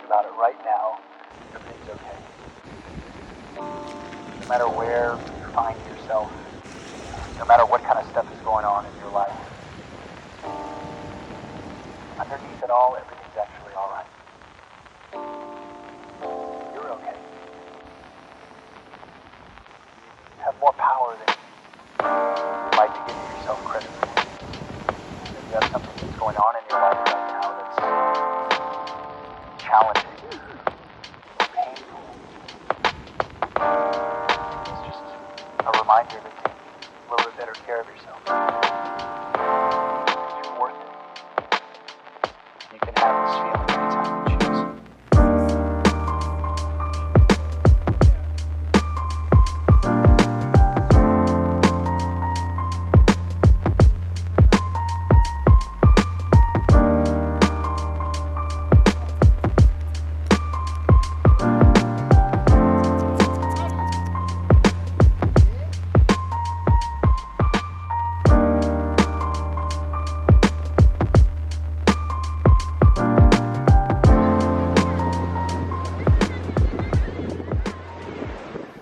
about it right now, everything's okay. No matter where you find yourself, no matter what kind of stuff is going on in your life, underneath it all, everything's actually all right. You're okay. You have more power than you might be giving yourself credit for. If you have something that's going on in your life right now that's challenging, painful, it's just a reminder to take a little bit better care of yourself. Because you're worth it. You can have this feeling anytime you choose.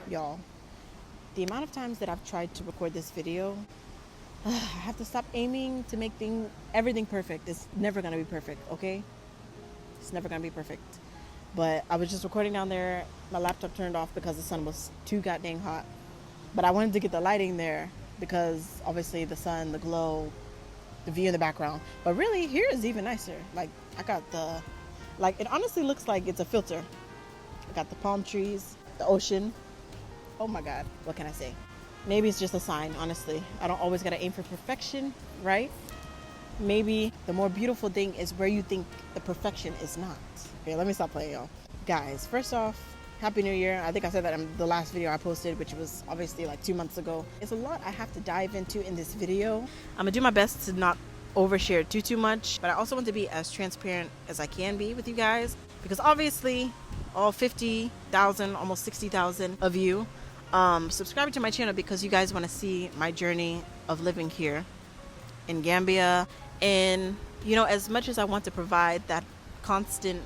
Y'all, the amount of times that I've tried to record this video, I have to stop aiming to make everything perfect. It's never gonna be perfect, okay? It's never gonna be perfect. But I was just recording down there. My laptop turned off because the sun was too goddamn hot. But I wanted to get the lighting there because obviously the sun, the glow, the view in the background. But really, here is even nicer. Like, I got it honestly looks like it's a filter. I got the palm trees, the ocean. Oh my God, what can I say? Maybe it's just a sign, honestly. I don't always gotta aim for perfection, right? Maybe the more beautiful thing is where you think the perfection is not. Okay, let me stop playing, y'all. Guys, first off, Happy New Year. I think I said that in the last video I posted, which was obviously like 2 months ago. It's a lot I have to dive into in this video. I'm gonna do my best to not overshare too much, but I also want to be as transparent as I can be with you guys, because obviously all 50,000, almost 60,000 of you subscribe to my channel because you guys want to see my journey of living here in Gambia. And you know, as much as I want to provide that constant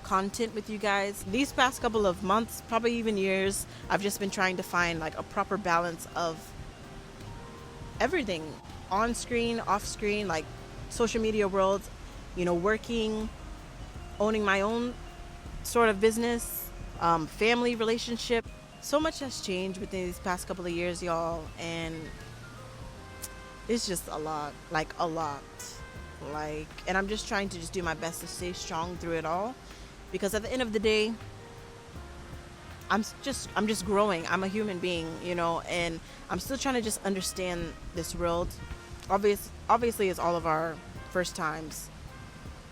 content with you guys, these past couple of months, probably even years, I've just been trying to find like a proper balance of everything, on screen, off screen, like social media world, you know, working, owning my own sort of business, family, relationship. So much has changed within these past couple of years, y'all, and it's just a lot, and I'm just trying to just do my best to stay strong through it all, because at the end of the day, I'm just growing. I'm a human being, you know, and I'm still trying to just understand this world. Obviously, it's all of our first times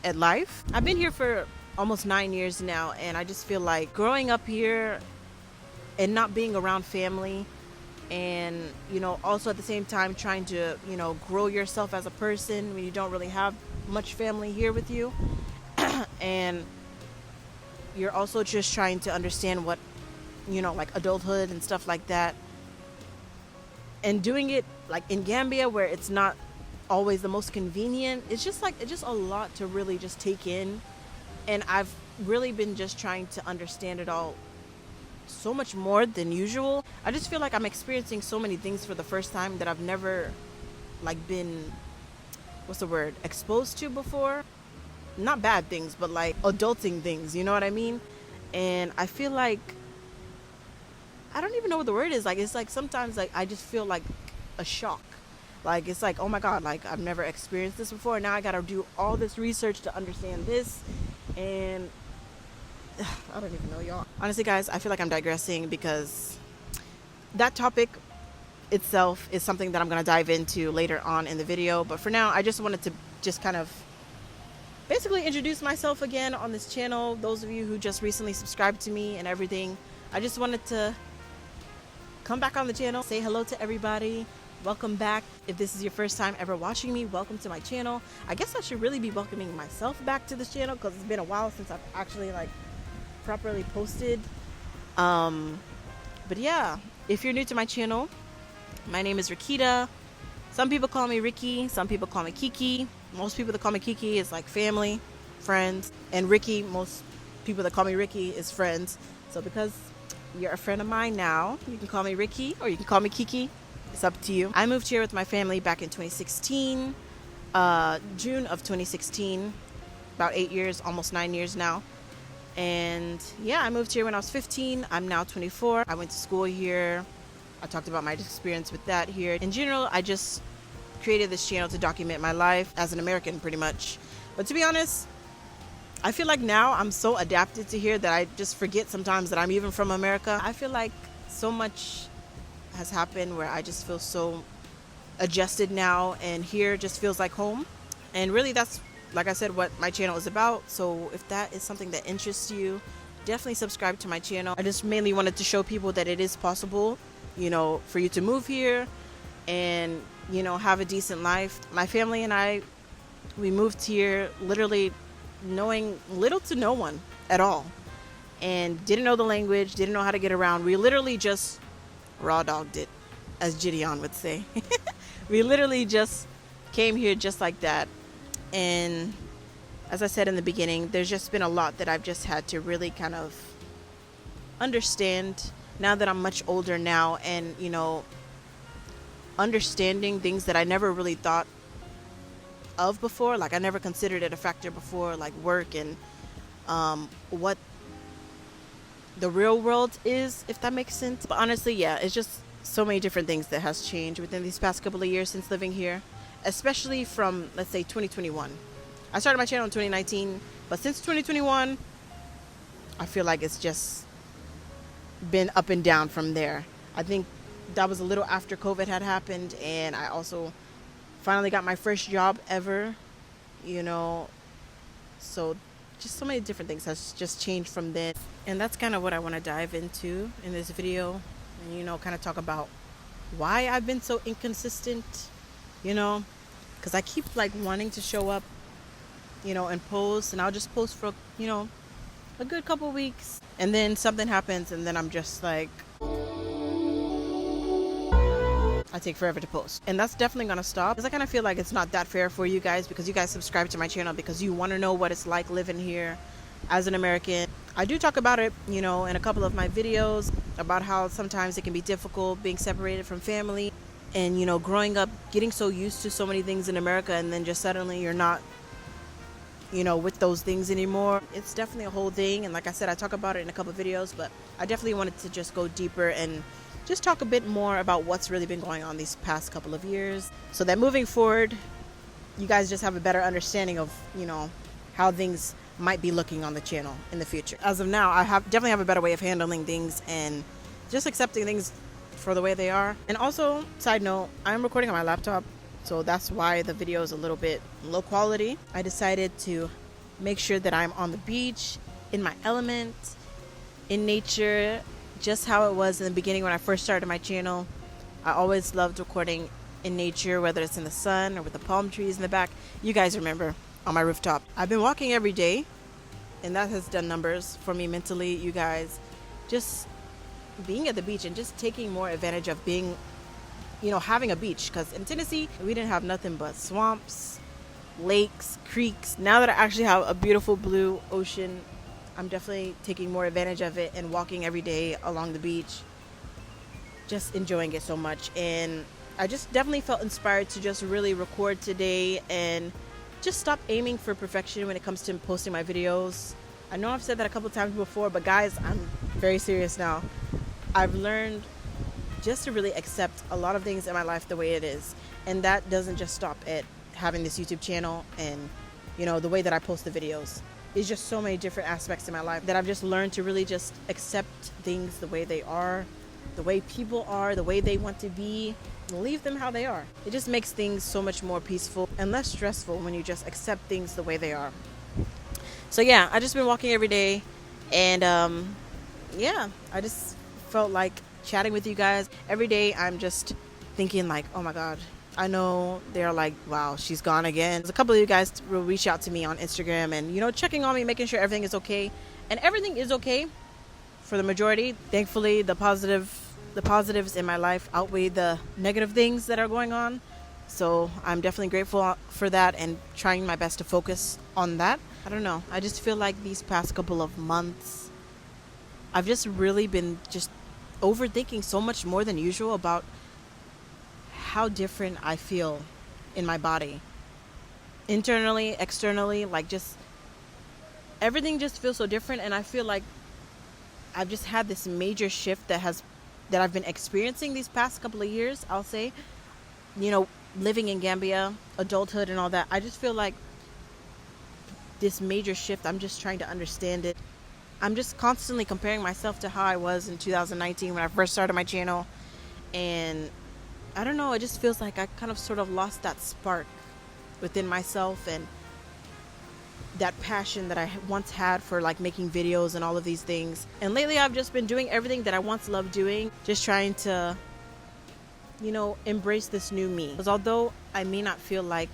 at life. I've been here for almost 9 years now, and I just feel like growing up here and not being around family, and you know, also at the same time trying to, you know, grow yourself as a person when you don't really have much family here with you and you're also just trying to understand what, you know, like adulthood and stuff like that, and doing it like in Gambia where it's not always the most convenient. It's just a lot to really just take in, and I've really been just trying to understand it all so much more than usual. I just feel like I'm experiencing so many things for the first time that I've never like been, exposed to before. Not bad things, but like adulting things, you know what I mean? And I feel like, I don't even know what the word is. Like, it's like sometimes like I just feel like a shock. Like, it's like, oh my God, like I've never experienced this before. Now I gotta do all this research to understand this, and I don't even know, y'all. Honestly, guys, I feel like I'm digressing because that topic itself is something that I'm going to dive into later on in the video. But for now, I just wanted to just kind of basically introduce myself again on this channel. Those of you who just recently subscribed to me and everything, I just wanted to come back on the channel, say hello to everybody. Welcome back. If this is your first time ever watching me, welcome to my channel. I guess I should really be welcoming myself back to this channel because it's been a while since I've actually like properly posted. But yeah, if you're new to my channel, my name is Rakita. Some people call me Ricky, some people call me Kiki. Most people that call me Kiki is like family, friends, and Ricky, most people that call me Ricky is friends. So because you're a friend of mine now, you can call me Ricky or you can call me Kiki. It's up to you. I moved here with my family back in 2016, June of 2016, about 8 years, almost 9 years now. And yeah, I moved here when I was 15. I'm now 24. I went to school here. I talked about my experience with that here. In general, I just created this channel to document my life as an American, pretty much. But to be honest, I feel like now I'm so adapted to here that I just forget sometimes that I'm even from America. I feel like so much has happened where I just feel so adjusted now, and here just feels like home. And really, that's, like I said, what my channel is about. So if that is something that interests you, definitely subscribe to my channel. I just mainly wanted to show people that it is possible, you know, for you to move here and, you know, have a decent life. My family and I, we moved here literally knowing little to no one at all, and didn't know the language, didn't know how to get around. We literally just raw dogged it, as Gideon would say. We literally just came here just like that. And as I said in the beginning, there's just been a lot that I've just had to really kind of understand now that I'm much older now, and, you know, understanding things that I never really thought of before. Like I never considered it a factor before, like work and what the real world is, if that makes sense. But honestly, yeah, it's just so many different things that has changed within these past couple of years since living here, especially from, let's say, 2021. I started my channel in 2019, but since 2021, I feel like it's just been up and down from there. I think that was a little after COVID had happened, and I also finally got my first job ever, you know, so just so many different things has just changed from then. And that's kind of what I want to dive into in this video, and, you know, kind of talk about why I've been so inconsistent, you know, because I keep like wanting to show up, you know, and post, and I'll just post for, you know, a good couple weeks, and then something happens, and then I'm just like, I take forever to post. And that's definitely gonna stop, because I kind of feel like it's not that fair for you guys, because you guys subscribe to my channel because you want to know what it's like living here as an American. I do talk about it, you know, in a couple of my videos, about how sometimes it can be difficult being separated from family, and, you know, growing up, getting so used to so many things in America, and then just suddenly you're not, you know, with those things anymore. It's definitely a whole thing, and like I said, I talk about it in a couple of videos, but I definitely wanted to just go deeper and just talk a bit more about what's really been going on these past couple of years, so that moving forward, you guys just have a better understanding of, you know, how things might be looking on the channel in the future. As of now, I definitely have a better way of handling things and just accepting things for the way they are. And also, side note, I'm recording on my laptop, so that's why the video is a little bit low quality. I decided to make sure that I'm on the beach, in my element, in nature, just how it was in the beginning when I first started my channel. I always loved recording in nature, whether it's in the sun or with the palm trees in the back. You guys remember, on my rooftop. I've been walking every day, and that has done numbers for me mentally, you guys. Just being at the beach and just taking more advantage of being, you know, having a beach, because in Tennessee we didn't have nothing but swamps, lakes, creeks. Now that I actually have a beautiful blue ocean, I'm definitely taking more advantage of it and walking every day along the beach, just enjoying it so much. And I just definitely felt inspired to just really record today and just stop aiming for perfection when it comes to posting my videos. I know I've said that a couple times before, but guys, I'm very serious now. I've learned just to really accept a lot of things in my life the way it is, and that doesn't just stop at having this YouTube channel and, you know, the way that I post the videos. It's just so many different aspects in my life that I've just learned to really just accept things the way they are, the way people are, the way they want to be, and leave them how they are. It just makes things so much more peaceful and less stressful when you just accept things the way they are. So yeah, I just been walking every day, and yeah, I just felt like chatting with you guys. Every day I'm just thinking like, oh my god, I know they're like, wow, she's gone again. There's a couple of you guys will reach out to me on Instagram and, you know, checking on me, making sure everything is okay. And everything is okay for the majority. Thankfully, the positives in my life outweigh the negative things that are going on. So I'm definitely grateful for that and trying my best to focus on that. I don't know. I just feel like these past couple of months, I've just really been just overthinking so much more than usual about how different I feel in my body. Internally, externally, like just everything just feels so different, and I feel like I've just had this major shift that I've been experiencing these past couple of years, I'll say. Living in Gambia, adulthood and all that. I just feel like this major shift, I'm just trying to understand it. I'm just constantly comparing myself to how I was in 2019 when I first started my channel. And I don't know, it just feels like I kind of sort of lost that spark within myself and that passion that I once had for like making videos and all of these things. And lately I've just been doing everything that I once loved doing, just trying to embrace this new me. Because although I may not feel like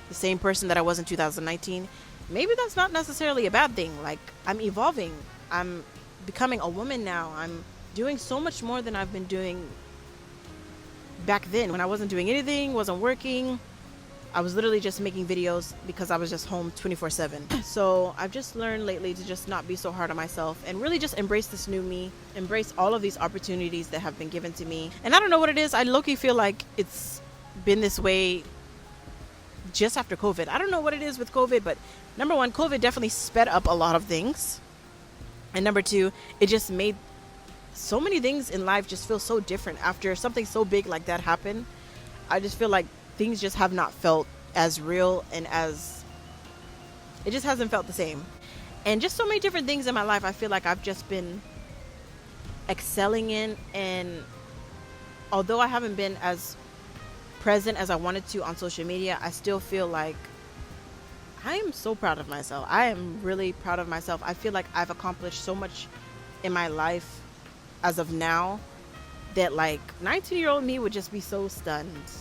the same person that I was in 2019, maybe that's not necessarily a bad thing. Like, I'm evolving. I'm becoming a woman now. I'm doing so much more than I've been doing back then when I wasn't doing anything, wasn't working. I was literally just making videos because I was just home 24/7. So I've just learned lately to just not be so hard on myself and really just embrace this new me, embrace all of these opportunities that have been given to me. And I don't know what it is. I low-key feel like it's been this way just after COVID. I don't know what it is with COVID, but number one, COVID definitely sped up a lot of things. And number two, it just made so many things in life just feel so different after something so big like that happened. I just feel like things just have not felt as real and it just hasn't felt the same. And just so many different things in my life I feel like I've just been excelling in, and although I haven't been as present as I wanted to on social media, I still feel like I am so proud of myself. I am really proud of myself. I feel like I've accomplished so much in my life as of now that like 19-year-old me would just be so stunned.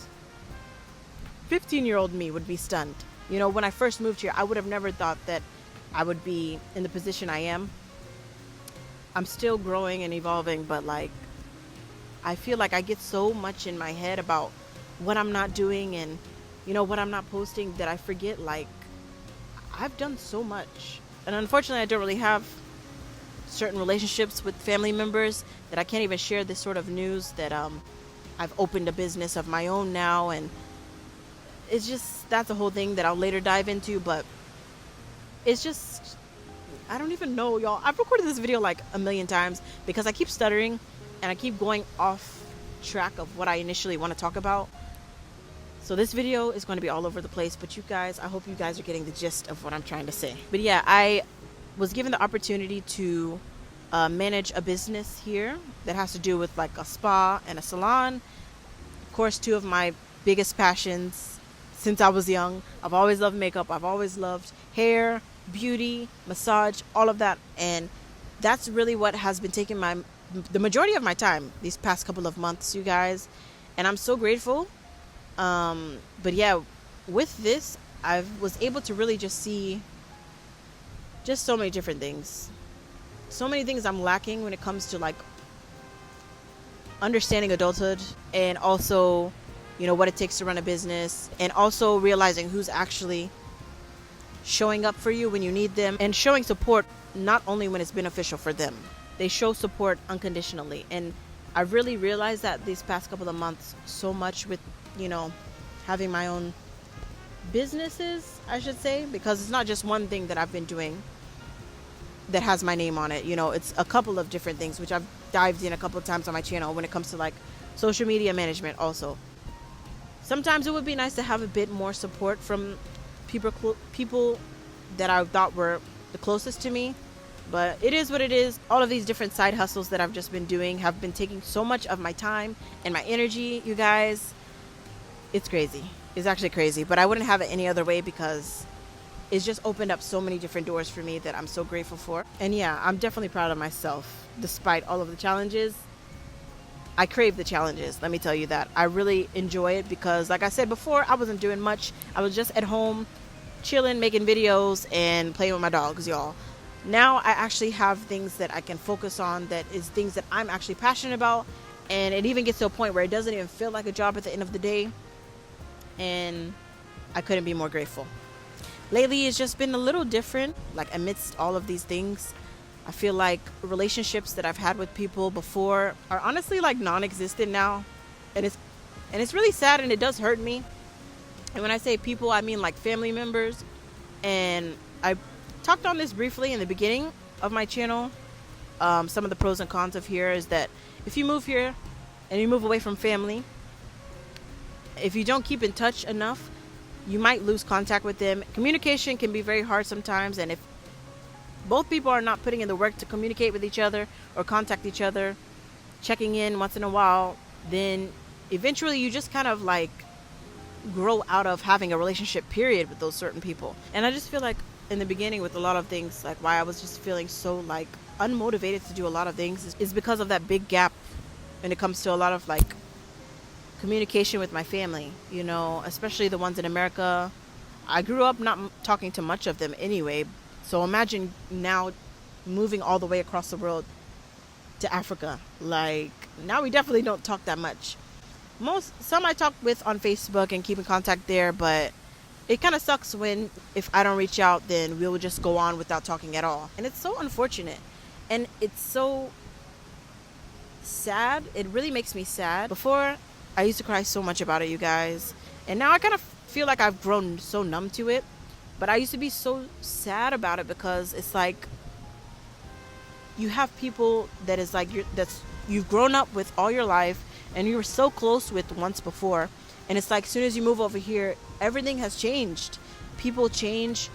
15-year-old me would be stunned. When I first moved here, I would have never thought that I would be in the position I am. I'm still growing and evolving, but like I feel like I get so much in my head about what I'm not doing and what I'm not posting that I forget like I've done so much. And unfortunately I don't really have certain relationships with family members that I can't even share this sort of news that I've opened a business of my own now, and it's just, that's a whole thing that I'll later dive into. But it's just, I don't even know, y'all. I've recorded this video like a million times because I keep stuttering and I keep going off track of what I initially want to talk about. So this video is going to be all over the place, but you guys, I hope you guys are getting the gist of what I'm trying to say. But yeah, I was given the opportunity to manage a business here that has to do with like a spa and a salon. Of course, two of my biggest passions since I was young. I've always loved makeup. I've always loved hair, beauty, massage, all of that. And that's really what has been taking the majority of my time these past couple of months, you guys. And I'm so grateful. But yeah, with this, I was able to really just see just so many different things. So many things I'm lacking when it comes to like understanding adulthood, and also what it takes to run a business, and also realizing who's actually showing up for you when you need them, and showing support not only when it's beneficial for them. They show support unconditionally. And I've really realized that these past couple of months so much with having my own businesses, I should say, because it's not just one thing that I've been doing that has my name on it. It's a couple of different things, which I've dived in a couple of times on my channel when it comes to like social media management also. Sometimes it would be nice to have a bit more support from people that I thought were the closest to me, but it is what it is. All of these different side hustles that I've just been doing have been taking so much of my time and my energy, you guys. It's crazy. It's actually crazy, but I wouldn't have it any other way because it's just opened up so many different doors for me that I'm so grateful for. And yeah, I'm definitely proud of myself despite all of the challenges. I crave the challenges, let me tell you that. I really enjoy it because, like I said before, I wasn't doing much. I was just at home, chilling, making videos, and playing with my dogs, y'all. Now I actually have things that I can focus on, that is things that I'm actually passionate about, and it even gets to a point where it doesn't even feel like a job at the end of the day. and I couldn't be more grateful. Lately, it's just been a little different. Like, amidst all of these things, I feel like relationships that I've had with people before are honestly like non-existent now, and it's really sad, and it does hurt me. And when I say people, I mean like family members. And I talked on this briefly in the beginning of my channel. Some of the pros and cons of here is that if you move here and you move away from family, if you don't keep in touch enough, you might lose contact with them. Communication can be very hard sometimes, and if both people are not putting in the work to communicate with each other or contact each other, checking in once in a while, then eventually you just kind of like grow out of having a relationship period with those certain people. And I just feel like in the beginning with a lot of things, like why I was just feeling so like unmotivated to do a lot of things is because of that big gap when it comes to a lot of like communication with my family, you know, especially the ones in America. I grew up not talking to much of them anyway. So imagine now moving all the way across the world to Africa. Like, now we definitely don't talk that much. Some I talk with on Facebook and keep in contact there, but it kind of sucks when if I don't reach out, then we'll just go on without talking at all. And it's so unfortunate. And it's so sad. It really makes me sad. Before, I used to cry so much about it, you guys. And now I kind of feel like I've grown so numb to it. But I used to be so sad about it because it's like you have people that is like you've grown up with all your life and you were so close with once before, and it's like as soon as you move over here, everything has changed. People change.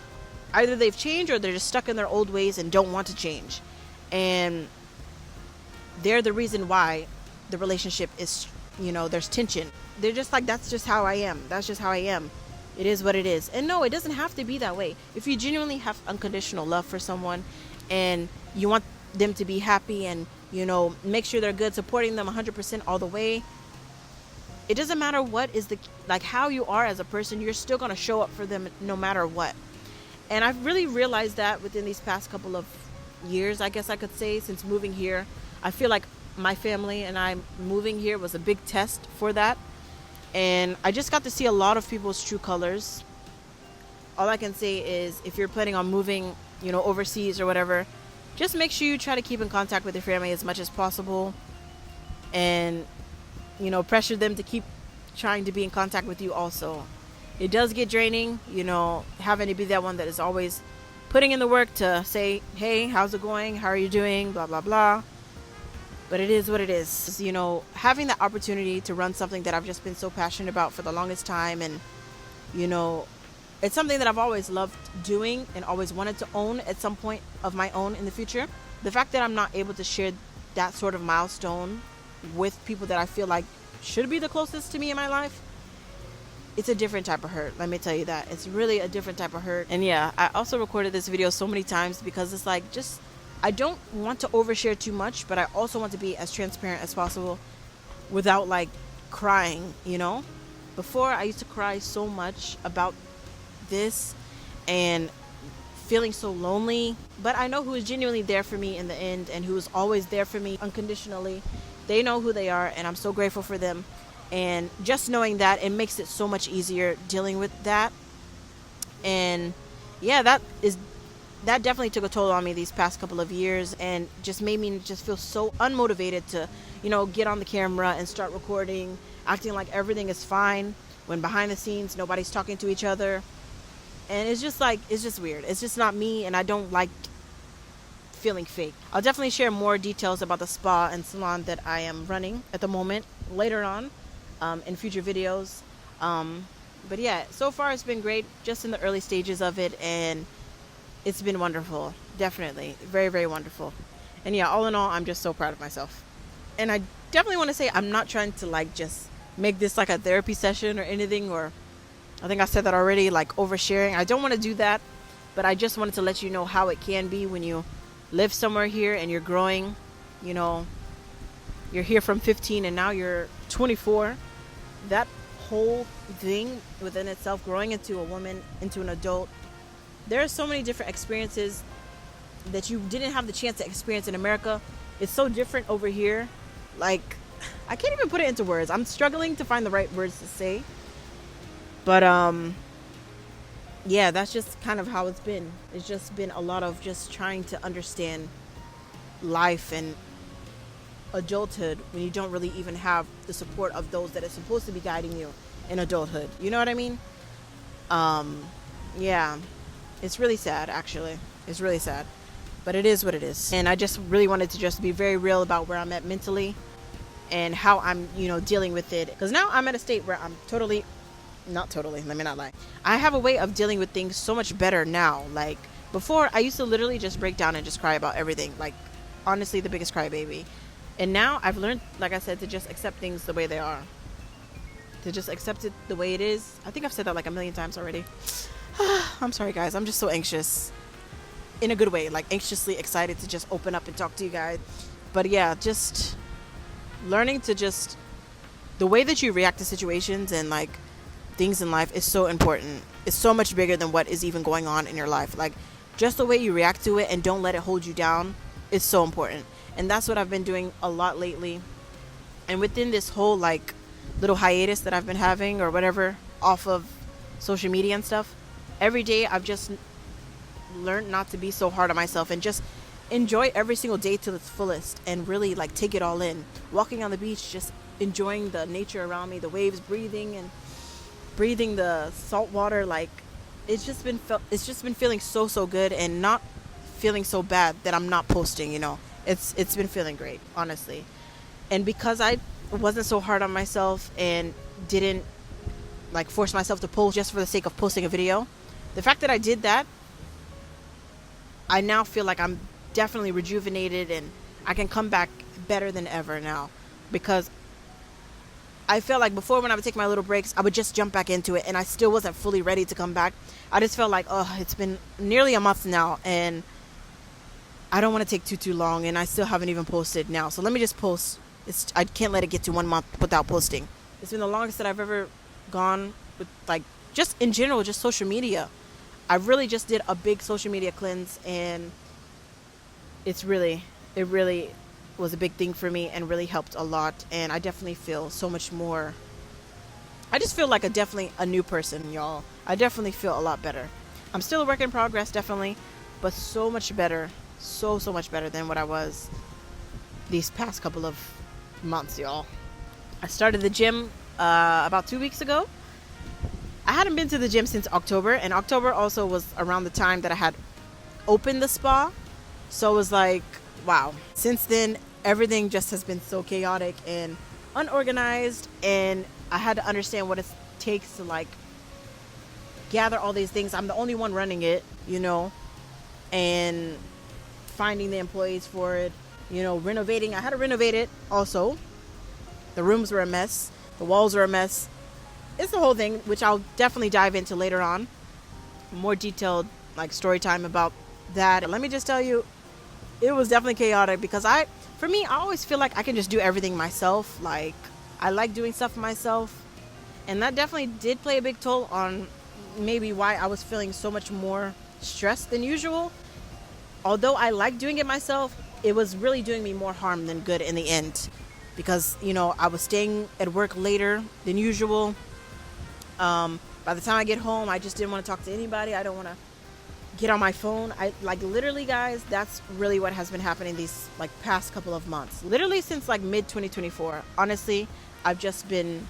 Either they've changed or they're just stuck in their old ways and don't want to change. And they're the reason why the relationship is, you know, there's tension. They're just like, that's just how I am. That's just how I am. It is what it is. And no, it doesn't have to be that way. If you genuinely have unconditional love for someone and you want them to be happy and, you know, make sure they're good, supporting them 100% all the way, it doesn't matter what is like how you are as a person, you're still going to show up for them no matter what. And I've really realized that within these past couple of years, I guess I could say, since moving here. I feel like my family and I moving here was a big test for that. And I just got to see a lot of people's true colors. All I can say is if you're planning on moving, you know, overseas or whatever, just make sure you try to keep in contact with your family as much as possible. And, you know, pressure them to keep trying to be in contact with you also. It does get draining, you know, having to be that one that is always putting in the work to say, hey, how's it going? How are you doing? Blah, blah, blah. But it is what it is. You know, having the opportunity to run something that I've just been so passionate about for the longest time. And, you know, it's something that I've always loved doing and always wanted to own at some point of my own in the future. The fact that I'm not able to share that sort of milestone with people that I feel like should be the closest to me in my life, it's a different type of hurt. Let me tell you that. It's really a different type of hurt. And yeah, I also recorded this video so many times because it's like just, I don't want to overshare too much, but I also want to be as transparent as possible without like crying, you know? Before, I used to cry so much about this and feeling so lonely, but I know who is genuinely there for me in the end and who is always there for me unconditionally. They know who they are, and I'm so grateful for them. And just knowing that, it makes it so much easier dealing with that. And yeah, that definitely took a toll on me these past couple of years and just made me just feel so unmotivated to, you know, get on the camera and start recording, acting like everything is fine when behind the scenes nobody's talking to each other. And it's just like, it's just weird. It's just not me, and I don't like feeling fake. I'll definitely share more details about the spa and salon that I am running at the moment later on in future videos. But yeah, so far it's been great, just in the early stages of it, and it's been wonderful. Definitely. Very, very wonderful. And yeah, all in all, I'm just so proud of myself. And I definitely want to say I'm not trying to like just make this like a therapy session or anything, or I think I said that already, like oversharing. I don't want to do that, but I just wanted to let you know how it can be when you live somewhere here and you're growing. You know, you're here from 15 and now you're 24. That whole thing within itself, growing into a woman, into an adult, there are so many different experiences that you didn't have the chance to experience in America. It's so different over here. Like, I can't even put it into words. I'm struggling to find the right words to say. But yeah, that's just kind of how it's been. It's just been a lot of just trying to understand life and adulthood when you don't really even have the support of those that are supposed to be guiding you in adulthood. You know what I mean? Yeah, it's really sad, actually. It's really sad, but it is what it is. And I just really wanted to just be very real about where I'm at mentally and how I'm, dealing with it. Because now I'm at a state where I'm not totally, let me not lie. I have a way of dealing with things so much better now. Like before, I used to literally just break down and just cry about everything. Like honestly, the biggest crybaby. And now I've learned, like I said, to just accept things the way they are. To just accept it the way it is. I think I've said that like a million times already. I'm sorry, guys. I'm just so anxious. In a good way. Like anxiously excited to just open up and talk to you guys. But yeah, just learning to just... The way that you react to situations and like things in life is so important. It's so much bigger than what is even going on in your life. Like just the way you react to it and don't let it hold you down is so important. And that's what I've been doing a lot lately. And within this whole like little hiatus that I've been having or whatever off of social media and stuff, every day I've just learned not to be so hard on myself and just enjoy every single day to its fullest and really like take it all in. Walking on the beach, just enjoying the nature around me, the waves, breathing the salt water. Like it's just been feeling so good and not feeling so bad that I'm not posting. It's been feeling great, honestly. And because I wasn't so hard on myself and didn't like force myself to post just for the sake of posting a video, the fact that I did that, I now feel like I'm definitely rejuvenated and I can come back better than ever now. Because I felt like before, when I would take my little breaks, I would just jump back into it and I still wasn't fully ready to come back. I just felt like, it's been nearly a month now and I don't want to take too long and I still haven't even posted now. So let me just post. I can't let it get to 1 month without posting. It's been the longest that I've ever gone with, like, just in general, just social media. I really just did a big social media cleanse and it really was a big thing for me and really helped a lot. And I definitely feel so much more. I just feel like definitely a new person, y'all. I definitely feel a lot better. I'm still a work in progress, definitely, but so much better. So much better than what I was these past couple of months, y'all. I started the gym about 2 weeks ago. I hadn't been to the gym since October, and October also was around the time that I had opened the spa. So it was like, wow. Since then, everything just has been so chaotic and unorganized, and I had to understand what it takes to like gather all these things. I'm the only one running it, and finding the employees for it, renovating. I had to renovate it also. The rooms were a mess. The walls were a mess. It's the whole thing, which I'll definitely dive into later on. More detailed like story time about that. Let me just tell you, it was definitely chaotic because for me, I always feel like I can just do everything myself. Like I like doing stuff myself. And that definitely did play a big toll on maybe why I was feeling so much more stressed than usual. Although I like doing it myself, it was really doing me more harm than good in the end. Because, I was staying at work later than usual. By the time I get home, I just didn't want to talk to anybody. I don't want to get on my phone. Literally, guys, that's really what has been happening these past couple of months. Literally since mid 2024. Honestly, I've just been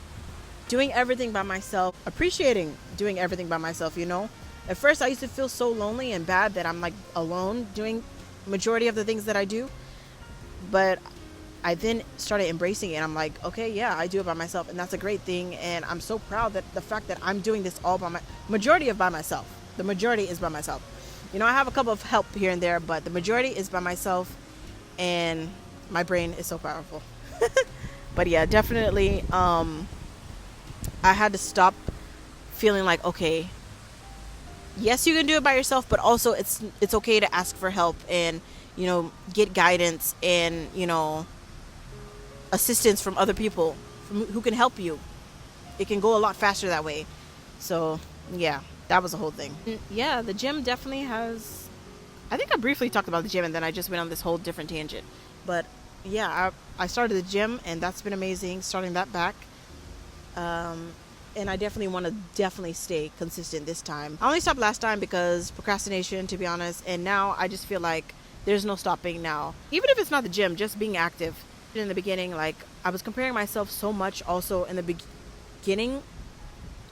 doing everything by myself, appreciating doing everything by myself, At first, I used to feel so lonely and bad that I'm alone doing majority of the things that I do. But I then started embracing it and I'm like, okay, yeah, I do it by myself. And that's a great thing. And I'm so proud that the fact that I'm doing this all by myself. The majority is by myself. I have a couple of help here and there, but the majority is by myself. And my brain is so powerful. But yeah, definitely, I had to stop feeling like, okay, yes, you can do it by yourself, but also it's okay to ask for help and, get guidance and, assistance from other people who can help you. It can go a lot faster that way. So, yeah, that was the whole thing. Yeah, the gym definitely has... I think I briefly talked about the gym and then I just went on this whole different tangent. But, yeah, I started the gym and that's been amazing, starting that back. and I definitely want to definitely stay consistent this time. I only stopped last time because procrastination, to be honest, and now I just feel like there's no stopping now. Even if it's not the gym, just being active. In the beginning, like, I was comparing myself so much also in the beginning,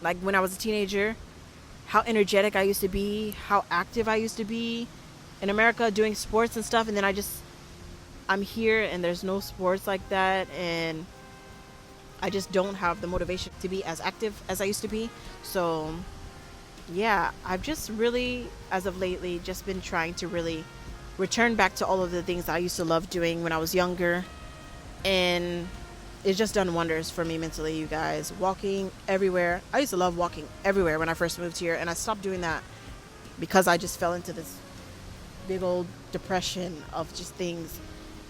like when I was a teenager, how energetic I used to be, how active I used to be in America doing sports and stuff, and then I'm here and there's no sports like that, and I just don't have the motivation to be as active as I used to be. So yeah, I've just really, as of lately, just been trying to really return back to all of the things I used to love doing when I was younger, and it's just done wonders for me mentally, you guys. Walking everywhere. I used to love walking everywhere when I first moved here, and I stopped doing that because I just fell into this big old depression of just things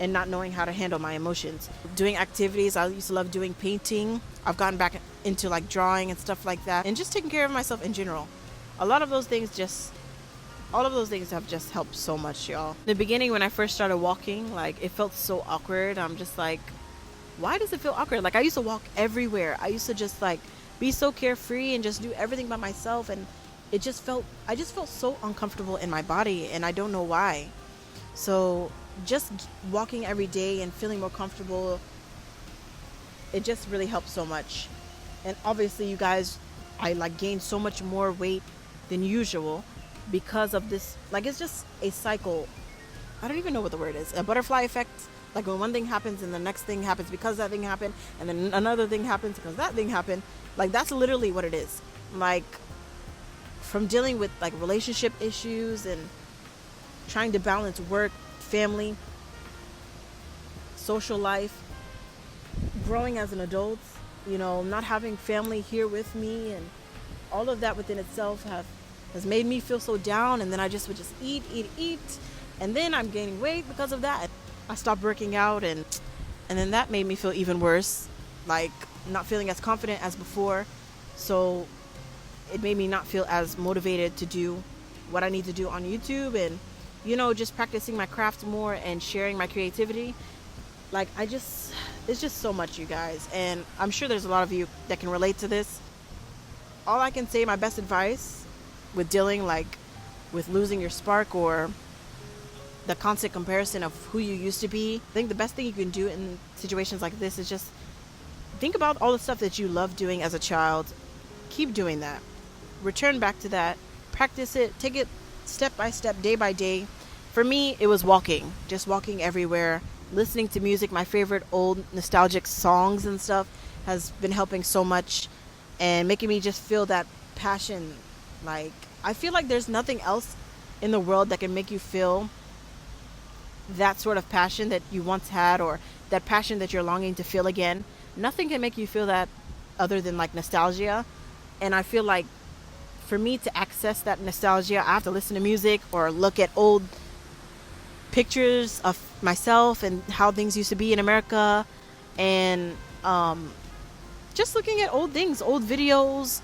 and not knowing how to handle my emotions. Doing activities, I used to love doing painting. I've gotten back into like drawing and stuff like that, and just taking care of myself in general. A lot of those things all of those things have just helped so much, y'all. In the beginning, when I first started walking, like, it felt so awkward. I'm just like, why does it feel awkward? Like, I used to walk everywhere. I used to just like be so carefree and just do everything by myself, and I just felt so uncomfortable in my body, and I don't know why. So just walking every day and feeling more comfortable, it just really helps so much. And obviously, you guys, I like gained so much more weight than usual because of this. Like, it's just a cycle. I don't even know what the word is. A butterfly effect. Like, when one thing happens and the next thing happens because that thing happened, and then another thing happens because that thing happened. Like, that's literally what it is. Like, from dealing with like relationship issues and trying to balance work, family, social life, growing as an adult, not having family here with me, and all of that within itself has made me feel so down. And then I just would just eat, and then I'm gaining weight because of that. I stopped working out, and then that made me feel even worse, like not feeling as confident as before. So it made me not feel as motivated to do what I need to do on YouTube, and just practicing my craft more and sharing my creativity. Like, it's just so much, you guys, and I'm sure there's a lot of you that can relate to this. All I can say, my best advice with dealing like with losing your spark or the constant comparison of who you used to be, I think the best thing you can do in situations like this is just think about all the stuff that you loved doing as a child. Keep doing that. Return back to that. Practice it. Take it step by step, day by day. For me, it was walking. Just walking everywhere. Listening to music, my favorite old nostalgic songs and stuff has been helping so much and making me just feel that passion. Like, I feel like there's nothing else in the world that can make you feel that sort of passion that you once had, or that passion that you're longing to feel again. Nothing can make you feel that other than like nostalgia. And I feel like for me to access that nostalgia, I have to listen to music or look at old pictures of myself and how things used to be in America, and just looking at old things, old videos,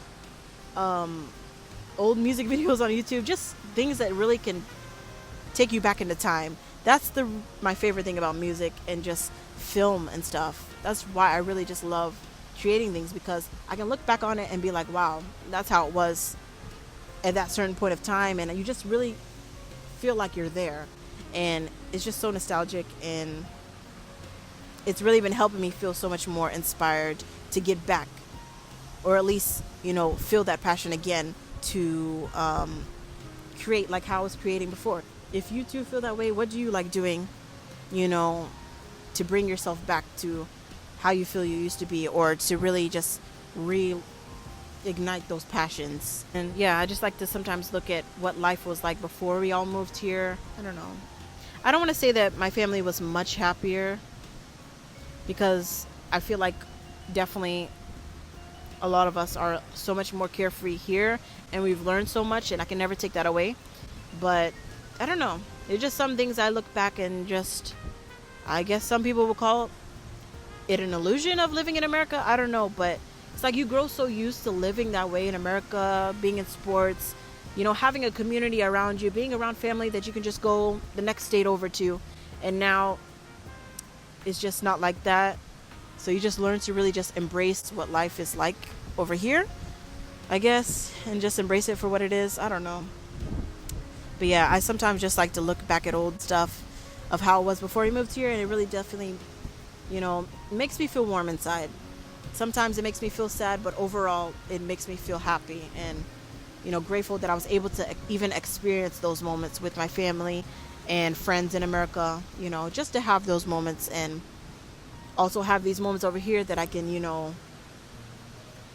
old music videos on YouTube, just things that really can take you back into time. That's my favorite thing about music and just film and stuff. That's why I really just love creating things, because I can look back on it and be like, wow, that's how it was at that certain point of time, and you just really feel like you're there. And it's just so nostalgic, and it's really been helping me feel so much more inspired to get back, or at least feel that passion again to create like how I was creating before. If you too feel that way, what do you like doing to bring yourself back to how you feel you used to be, or to really just reignite those passions? And yeah, I just like to sometimes look at what life was like before we all moved here. I don't know. I don't want to say that my family was much happier, because I feel like definitely a lot of us are so much more carefree here, and we've learned so much, and I can never take that away. But I don't know. It's just some things I look back and just, I guess some people will call it an illusion of living in America. I don't know, but it's like you grow so used to living that way in America, being in sports, having a community around you, being around family that you can just go the next state over to. And now it's just not like that. So you just learn to really just embrace what life is like over here, I guess, and just embrace it for what it is. I don't know. But yeah, I sometimes just like to look back at old stuff of how it was before we moved here, and it really definitely, makes me feel warm inside. Sometimes it makes me feel sad, but overall it makes me feel happy and, grateful that I was able to even experience those moments with my family and friends in America, just to have those moments and also have these moments over here that I can,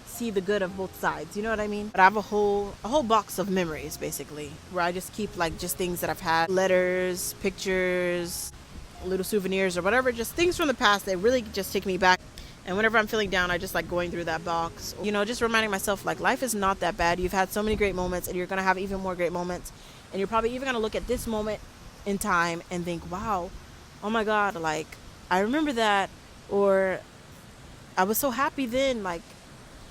see the good of both sides. You know what I mean? But I have a whole box of memories, basically, where I just keep like just things that I've had, letters, pictures, little souvenirs or whatever, just things from the past that really just take me back. And whenever I'm feeling down, I just like going through that box, just reminding myself like life is not that bad. You've had so many great moments, and you're going to have even more great moments. And you're probably even going to look at this moment in time and think, wow, oh my God, like I remember that, or I was so happy then. Like,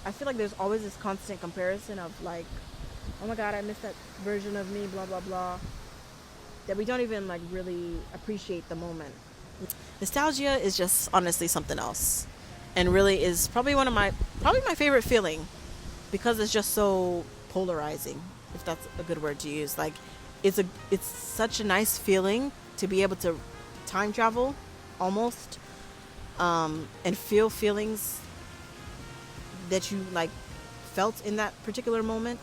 I feel like there's always this constant comparison of like, oh my God, I miss that version of me, blah, blah, blah, that we don't even like really appreciate the moment. Nostalgia is just honestly something else, and really is probably my favorite feeling, because it's just so polarizing, if that's a good word to use. Like, it's such a nice feeling to be able to time travel almost, and feel feelings that you like felt in that particular moment.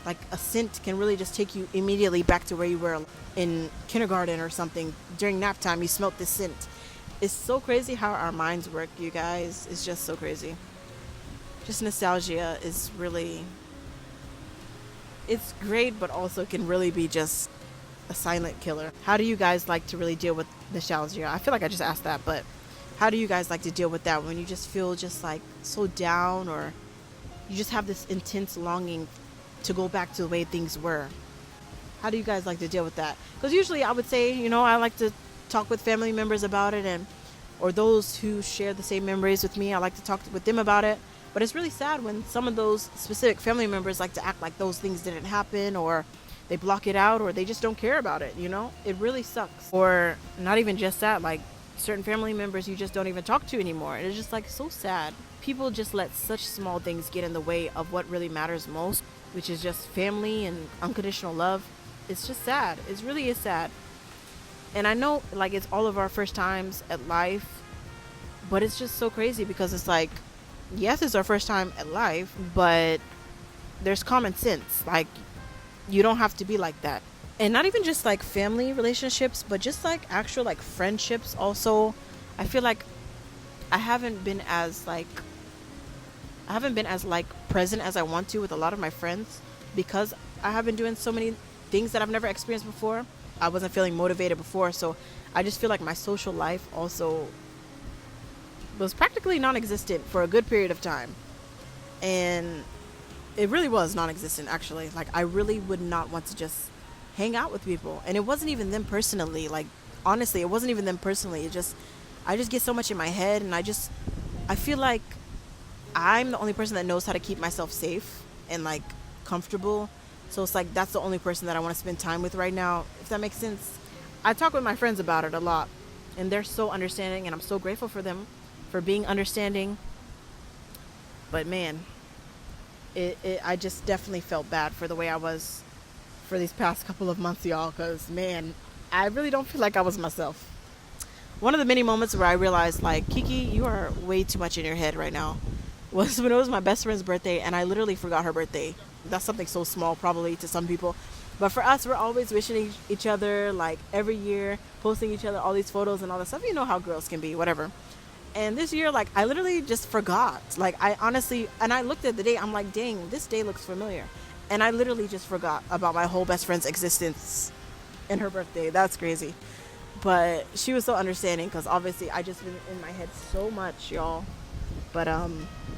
Like a scent can really just take you immediately back to where you were in kindergarten or something. During nap time, you smelt this scent. It's so crazy how our minds work, you guys. It's just so crazy. Just nostalgia is really, it's great, but also can really be just a silent killer. How do you guys like to really deal with nostalgia? I feel like I just asked that, but how do you guys like to deal with that when you just feel just like so down, or you just have this intense longing to go back to the way things were? How do you guys like to deal with that? Because usually I would say, I like to talk with family members about it, or those who share the same memories with me. I like to talk with them about it. But it's really sad when some of those specific family members like to act like those things didn't happen, or they block it out, or they just don't care about it. It really sucks. Or not even just that, like certain family members you just don't even talk to anymore. It's just like so sad. People just let such small things get in the way of what really matters most, which is just family and unconditional love. It's just sad. It really is sad. And I know like it's all of our first times at life, but it's just so crazy because it's like, yes, it's our first time at life, but there's common sense. Like, you don't have to be like that. And not even just like family relationships, but just like actual like friendships also. I feel like I haven't been as present as I want to with a lot of my friends, because I have been doing so many things that I've never experienced before. I wasn't feeling motivated before, so I just feel like my social life also was practically non-existent for a good period of time. And it really was non-existent, actually. Like, I really would not want to just hang out with people. And it wasn't even them personally. Like, honestly, it wasn't even them personally. I just get so much in my head, and I feel like I'm the only person that knows how to keep myself safe and like comfortable. So it's like that's the only person that I want to spend time with right now, if that makes sense. I talk with my friends about it a lot, and they're so understanding, and I'm so grateful for them for being understanding. But man, I just definitely felt bad for the way I was for these past couple of months, y'all, because man, I really don't feel like I was myself. One of the many moments where I realized, like, Kiki, you are way too much in your head right now, was when it was my best friend's birthday, and I literally forgot her birthday. That's something so small probably to some people, but for us, we're always wishing each other like every year, posting each other all these photos and all that stuff. You know how girls can be, whatever. And this year, like, I literally just forgot. Like, I honestly, and I looked at the date, I'm like, dang, this day looks familiar. And I literally just forgot about my whole best friend's existence and her birthday. That's crazy. But she was so understanding, because obviously I just been in my head so much, y'all. But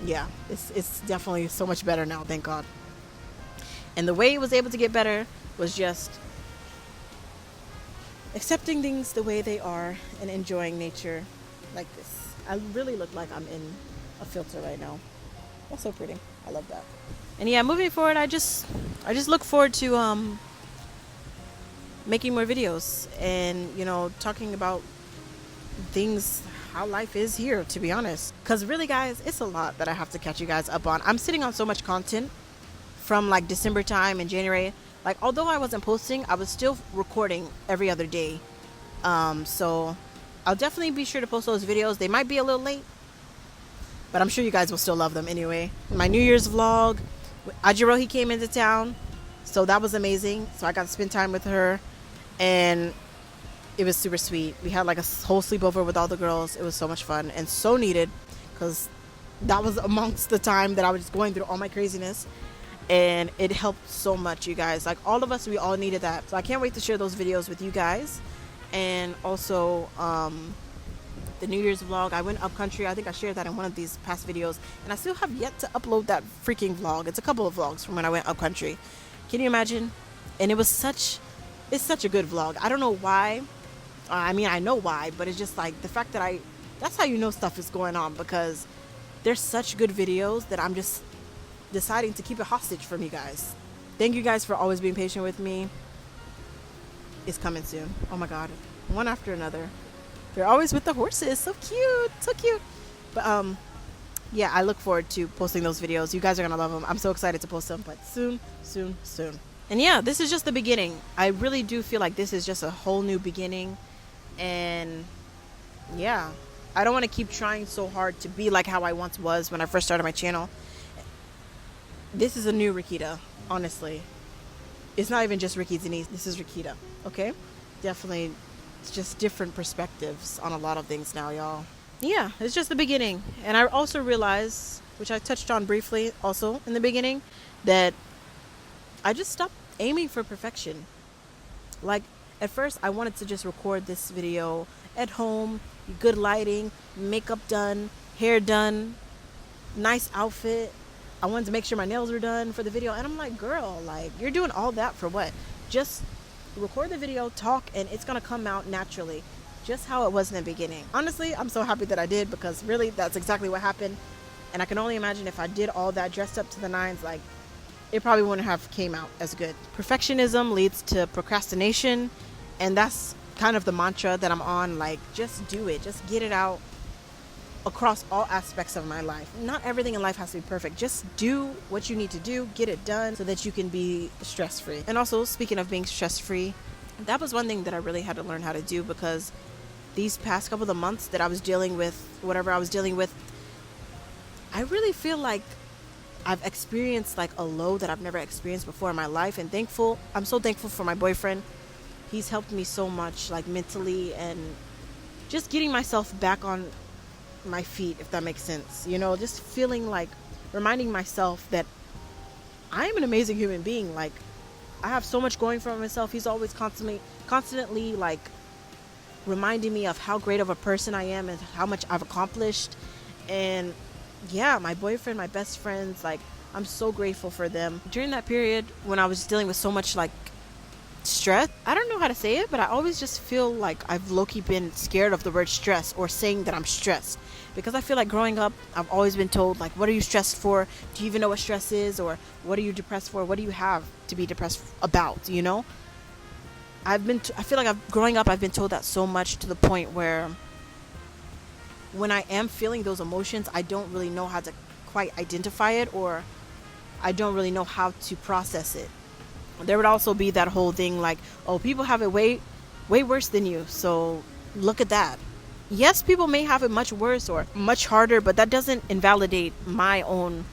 yeah, it's definitely so much better now, thank God. And the way it was able to get better was just accepting things the way they are and enjoying nature like this. I really look like I'm in a filter right now. That's so pretty. I love that. And yeah, moving forward, I just look forward to making more videos and, talking about things, how life is here, to be honest. Because really, guys, it's a lot that I have to catch you guys up on. I'm sitting on so much content from like December time and January. Like, although I wasn't posting, I was still recording every other day. So I'll definitely be sure to post those videos. They might be a little late, but I'm sure you guys will still love them anyway. My New Year's vlog, Ajiro, he came into town, so that was amazing. So I got to spend time with her, and it was super sweet. We had like a whole sleepover with all the girls. It was so much fun and so needed, because that was amongst the time that I was just going through all my craziness, and it helped so much, you guys. Like, all of us, we all needed that. So I can't wait to share those videos with you guys. And also the New Year's vlog, I went up country. I think I shared that in one of these past videos, and I still have yet to upload that freaking vlog. It's a couple of vlogs from when I went up country. Can you imagine? And it's such a good vlog. I don't know why. I mean, I know why, but it's just like the fact that that's how you know stuff is going on, because there's such good videos that I'm just deciding to keep it hostage from you guys. Thank you guys for always being patient with me. It's coming soon. Oh my god, one after another. They're always with the horses. So cute, so cute. But yeah, I look forward to posting those videos. You guys are gonna love them. I'm so excited to post them, but soon. And yeah, this is just the beginning. I really do feel like this is just a whole new beginning. And yeah, I don't want to keep trying so hard to be like how I once was when I first started my channel. This is a new Rikita, honestly. It's not even just Ricky Denise. This is Rikita, okay? Definitely, it's just different perspectives on a lot of things now, y'all. Yeah, it's just the beginning. And I also realized, which I touched on briefly also in the beginning, that I just stopped aiming for perfection. Like, at first, I wanted to just record this video at home, good lighting, makeup done, hair done, nice outfit. I wanted to make sure my nails were done for the video. And I'm like, girl, like, you're doing all that for what? Just record the video, talk, and it's going to come out naturally, just how it was in the beginning. Honestly, I'm so happy that I did, because really, that's exactly what happened. And I can only imagine if I did all that dressed up to the nines, like, it probably wouldn't have came out as good. Perfectionism leads to procrastination, and that's kind of the mantra that I'm on. Like, just do it. Just get it out across all aspects of my life. Not everything in life has to be perfect. Just do what you need to do, get it done, so that you can be stress-free. And also, speaking of being stress-free, that was one thing that I really had to learn how to do, because these past couple of months that I was dealing with whatever I was dealing with, I really feel like I've experienced like a low that I've never experienced before in my life. And I'm so thankful for my boyfriend. He's helped me so much, like mentally, and just getting myself back on my feet, if that makes sense. You know, just feeling like, reminding myself that I am an amazing human being. Like, I have so much going for myself. He's always constantly like reminding me of how great of a person I am and how much I've accomplished. And yeah, my boyfriend, my best friends, like, I'm so grateful for them. During that period when I was dealing with so much like stress, I don't know how to say it, but I always just feel like I've low-key been scared of the word stress, or saying that I'm stressed, because I feel like growing up I've always been told, like, what are you stressed for? Do you even know what stress is? Or what are you depressed for? What do you have to be depressed about? You know, I feel like growing up I've been told that so much, to the point where when I am feeling those emotions, I don't really know how to quite identify it, or I don't really know how to process it. There would also be that whole thing like, oh, people have it way worse than you, so look at that. Yes, people may have it much worse or much harder, but that doesn't invalidate my own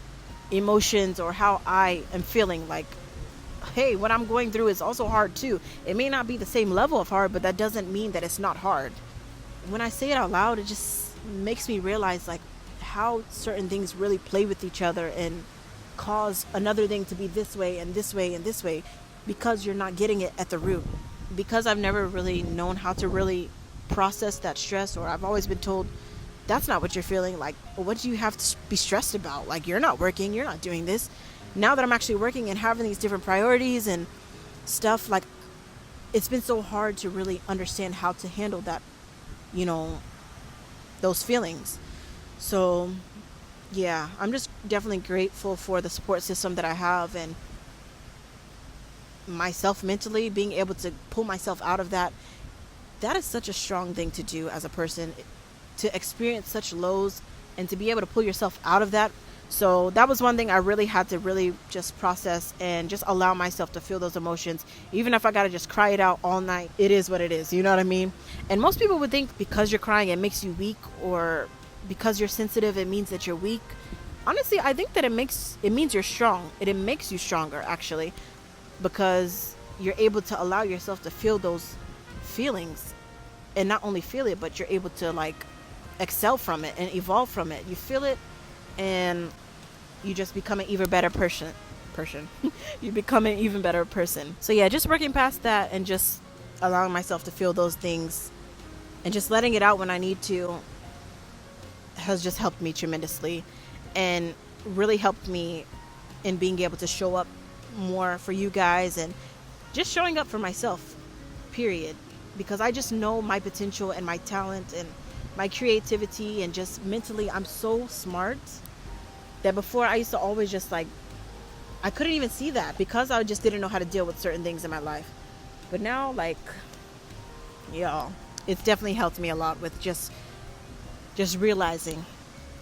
emotions or how I am feeling. Like, hey, what I'm going through is also hard too. It may not be the same level of hard, but that doesn't mean that it's not hard. When I say it out loud, it just makes me realize like how certain things really play with each other and cause another thing to be this way and this way and this way, because you're not getting it at the root. Because I've never really known how to really process that stress, or I've always been told that's not what you're feeling. Like, well, what do you have to be stressed about? Like, you're not working, you're not doing this. Now that I'm actually working and having these different priorities and stuff, like, it's been so hard to really understand how to handle that, you know, those feelings. So yeah, I'm just definitely grateful for the support system that I have, and myself mentally being able to pull myself out of that. That is such a strong thing to do as a person, to experience such lows and to be able to pull yourself out of that. So that was one thing I really had to really just process and just allow myself to feel those emotions. Even if I got to just cry it out all night, it is what it is. You know what I mean? And most people would think because you're crying, it makes you weak, or because you're sensitive, it means that you're weak. Honestly, I think that it means you're strong. It makes you stronger, actually, because you're able to allow yourself to feel those feelings, and not only feel it, but you're able to like excel from it and evolve from it. You feel it, and you just become an even better person. You become an even better person. So yeah, just working past that and just allowing myself to feel those things and just letting it out when I need to has just helped me tremendously, and really helped me in being able to show up more for you guys and just showing up for myself, period. Because I just know my potential and my talent and my creativity, and just mentally I'm so smart that before I used to always just like, I couldn't even see that because I just didn't know how to deal with certain things in my life. But now, like, y'all, it's definitely helped me a lot with just realizing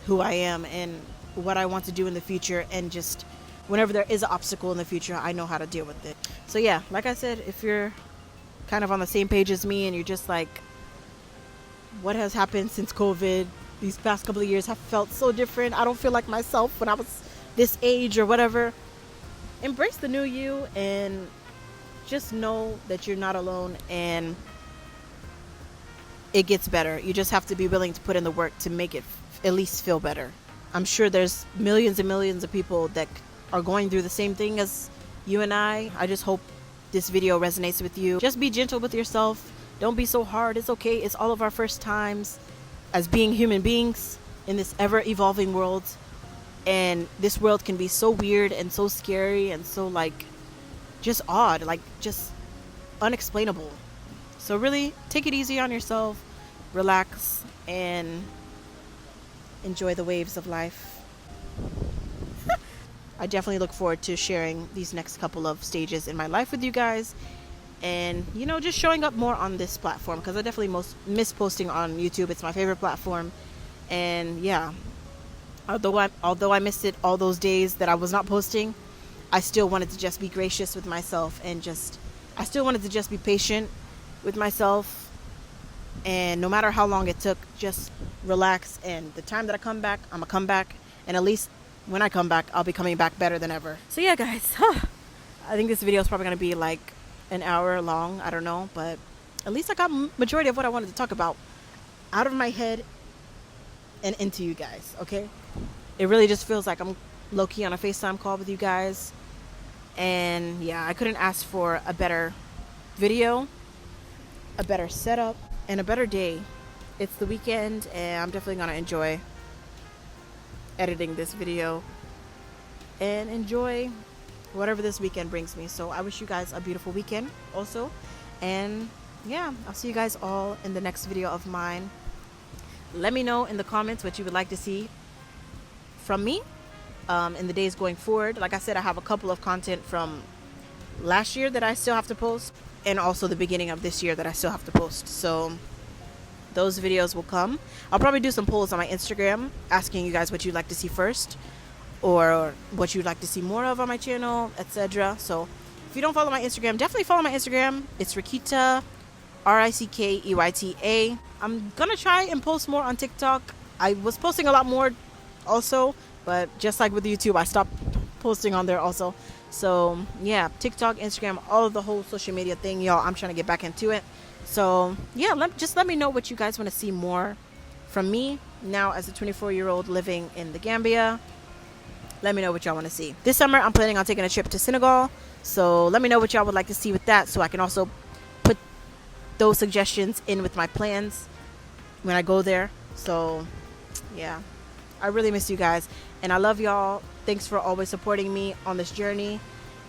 who I am and what I want to do in the future, and just whenever there is an obstacle in the future, I know how to deal with it. So yeah, like I said, if you're kind of on the same page as me and you're just like, what has happened since COVID? These past couple of years have felt so different. I don't feel like myself when I was this age or whatever. Embrace the new you and just know that you're not alone, and it gets better. You just have to be willing to put in the work to make it at least feel better. I'm sure there's millions and millions of people that are going through the same thing as you and I. I just hope this video resonates with you. Just be gentle with yourself. Don't be so hard. It's okay. It's all of our first times as being human beings in this ever-evolving world. And this world can be so weird and so scary and so, like, just odd, like, just unexplainable. So really, take it easy on yourself, relax, and enjoy the waves of life. I definitely look forward to sharing these next couple of stages in my life with you guys, and just showing up more on this platform, because I definitely miss posting on YouTube. It's my favorite platform. And yeah, although I missed it all those days that I was not posting, I still wanted to just be gracious with myself, and I still wanted to just be patient with myself, and no matter how long it took, just relax. And the time that I come back, I'm gonna come back, and at least when I come back, I'll be coming back better than ever. So yeah, guys, I think this video is probably gonna be like an hour long. I don't know, but at least I got majority of what I wanted to talk about out of my head and into you guys. Okay, it really just feels like I'm low-key on a FaceTime call with you guys, and yeah, I couldn't ask for a better video, a better setup, and a better day. It's the weekend, and I'm definitely gonna enjoy editing this video and enjoy whatever this weekend brings me. So I wish you guys a beautiful weekend also, and yeah, I'll see you guys all in the next video of mine. Let me know in the comments what you would like to see from me in the days going forward. Like I said, I have a couple of content from last year that I still have to post, and also the beginning of this year that I still have to post. So those videos will come. I'll probably do some polls on my Instagram asking you guys what you'd like to see first, or what you'd like to see more of on my channel, etc. So if you don't follow my Instagram, definitely follow my Instagram. It's Rickeyta, Rickeyta. I'm gonna try and post more on TikTok. I was posting a lot more also, but just like with YouTube, I stopped posting on there also. So yeah, TikTok, Instagram, all of the whole social media thing, y'all, I'm trying to get back into it. So yeah, just let me know what you guys want to see more from me now as a 24-year-old living in the Gambia. Let me know what y'all want to see. This summer, I'm planning on taking a trip to Senegal. So let me know what y'all would like to see with that, so I can also put those suggestions in with my plans when I go there. So yeah, I really miss you guys, and I love y'all. Thanks for always supporting me on this journey,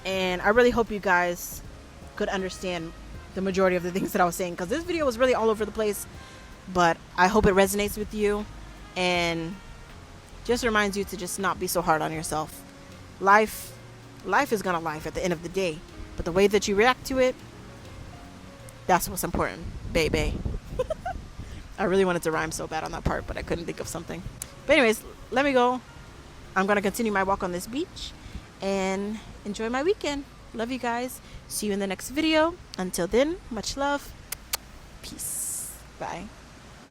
and I really hope you guys could understand the majority of the things that I was saying, because this video was really all over the place, but I hope it resonates with you and just reminds you to just not be so hard on yourself. Life is gonna life at the end of the day, but the way that you react to it, that's what's important, baby. I really wanted to rhyme so bad on that part, but I couldn't think of something. But anyways, let me go. I'm going to continue my walk on this beach and enjoy my weekend. Love you guys. See you in the next video. Until then, much love. Peace. Bye.